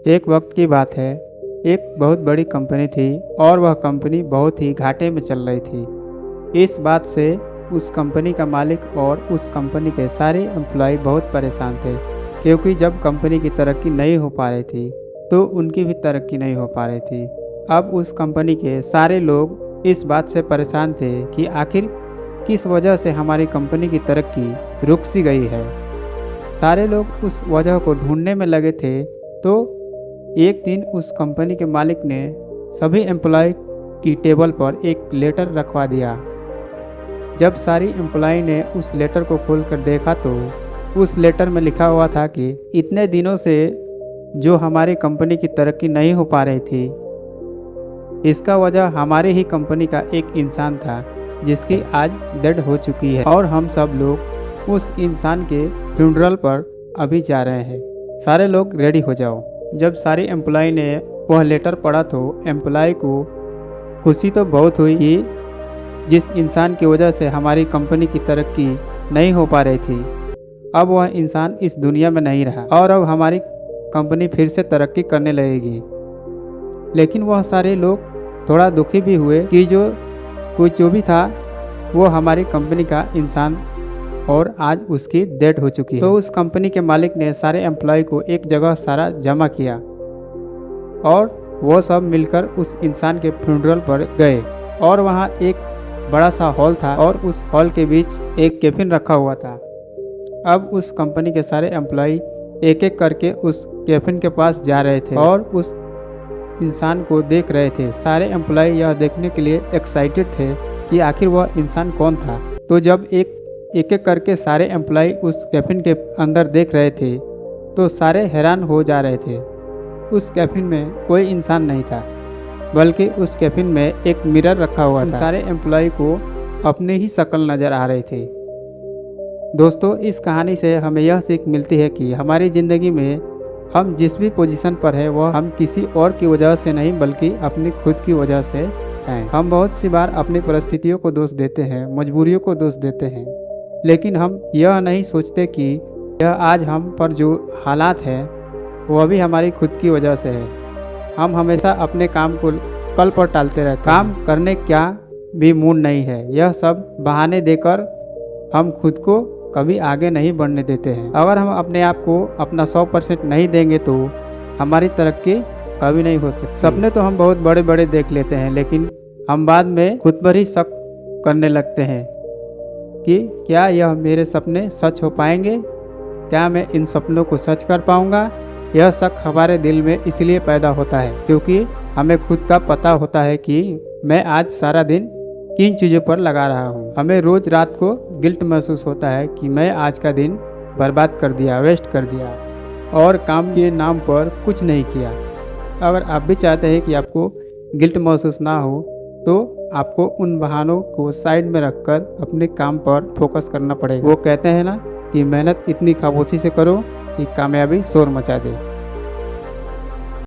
एक वक्त की बात है, एक बहुत बड़ी कंपनी थी और वह कंपनी बहुत ही घाटे में चल रही थी। इस बात से उस कंपनी का मालिक और उस कंपनी के सारे एम्प्लॉय बहुत परेशान थे, क्योंकि जब कंपनी की तरक्की नहीं हो पा रही थी तो उनकी भी तरक्की नहीं हो पा रही थी। अब उस कंपनी के सारे लोग इस बात से परेशान थे कि आखिर किस वजह से हमारी कंपनी की तरक्की रुक सी गई है। सारे लोग उस वजह को ढूंढने में लगे थे। तो एक दिन उस कंपनी के मालिक ने सभी एम्प्लॉय की टेबल पर एक लेटर रखवा दिया। जब सारी एम्प्लॉय ने उस लेटर को खोलकर देखा तो उस लेटर में लिखा हुआ था कि इतने दिनों से जो हमारी कंपनी की तरक्की नहीं हो पा रही थी, इसका वजह हमारी ही कंपनी का एक इंसान था जिसकी आज डेड हो चुकी है और हम सब लोग उस इंसान के फ्यूनरल पर अभी जा रहे हैं। सारे लोग रेडी हो जाओ। जब सारे एम्प्लॉय ने वह लेटर पढ़ा तो एम्प्लॉय को खुशी तो बहुत हुई कि जिस इंसान की वजह से हमारी कंपनी की तरक्की नहीं हो पा रही थी, अब वह इंसान इस दुनिया में नहीं रहा और अब हमारी कंपनी फिर से तरक्की करने लगेगी। लेकिन वह सारे लोग थोड़ा दुखी भी हुए कि जो भी था वो हमारी कंपनी का इंसान और आज उसकी डेथ हो चुकी है। तो उस कंपनी के मालिक ने सारे एम्प्लॉय को एक जगह सारा जमा किया और वो सब मिलकर उस इंसान के फ्यूनरल पर गए। और वहाँ एक बड़ा सा हॉल था और उस हॉल के बीच एक कैफिन रखा हुआ था। अब उस कंपनी के सारे एम्प्लॉय एक एक करके उस कैफिन के पास जा रहे थे और उस इंसान को देख रहे थे। सारे एम्प्लॉय यह देखने के लिए एक्साइटेड थे कि आखिर वह इंसान कौन था। तो जब एक एक करके सारे एम्प्लॉय उस कैफिन के अंदर देख रहे थे तो सारे हैरान हो जा रहे थे। उस कैफिन में कोई इंसान नहीं था, बल्कि उस कैफिन में एक मिरर रखा हुआ था। सारे एम्प्लॉय को अपनी ही शक्ल नज़र आ रही थी। दोस्तों, इस कहानी से हमें यह सीख मिलती है कि हमारी ज़िंदगी में हम जिस भी पोजीशन पर है वह हम किसी और की वजह से नहीं बल्कि अपनी खुद की वजह से हैं। हम बहुत सी बार अपनी परिस्थितियों को दोष देते हैं, मजबूरियों को दोष देते हैं, लेकिन हम यह नहीं सोचते कि यह आज हम पर जो हालात है वह भी हमारी खुद की वजह से है। हम हमेशा अपने काम को कल पर टालते रहते हैं। काम करने क्या भी मूड नहीं है, यह सब बहाने देकर हम खुद को कभी आगे नहीं बढ़ने देते हैं। अगर हम अपने आप को अपना 100% नहीं देंगे तो हमारी तरक्की कभी नहीं हो सकती। सपने तो हम बहुत बड़े बड़े देख लेते हैं, लेकिन हम बाद में खुद पर ही शक करने लगते हैं कि क्या यह मेरे सपने सच हो पाएंगे, क्या मैं इन सपनों को सच कर पाऊंगा। यह शक हमारे दिल में इसलिए पैदा होता है क्योंकि हमें खुद का पता होता है कि मैं आज सारा दिन किन चीज़ों पर लगा रहा हूँ। हमें रोज़ रात को गिल्ट महसूस होता है कि मैं आज का दिन बर्बाद कर दिया, वेस्ट कर दिया और काम के नाम पर कुछ नहीं किया। अगर आप भी चाहते हैं कि आपको गिल्ट महसूस ना हो तो आपको उन बहानों को साइड में रखकर अपने काम पर फोकस करना पड़ेगा। वो कहते हैं ना कि मेहनत इतनी खामोशी से करो कि कामयाबी शोर मचा दे।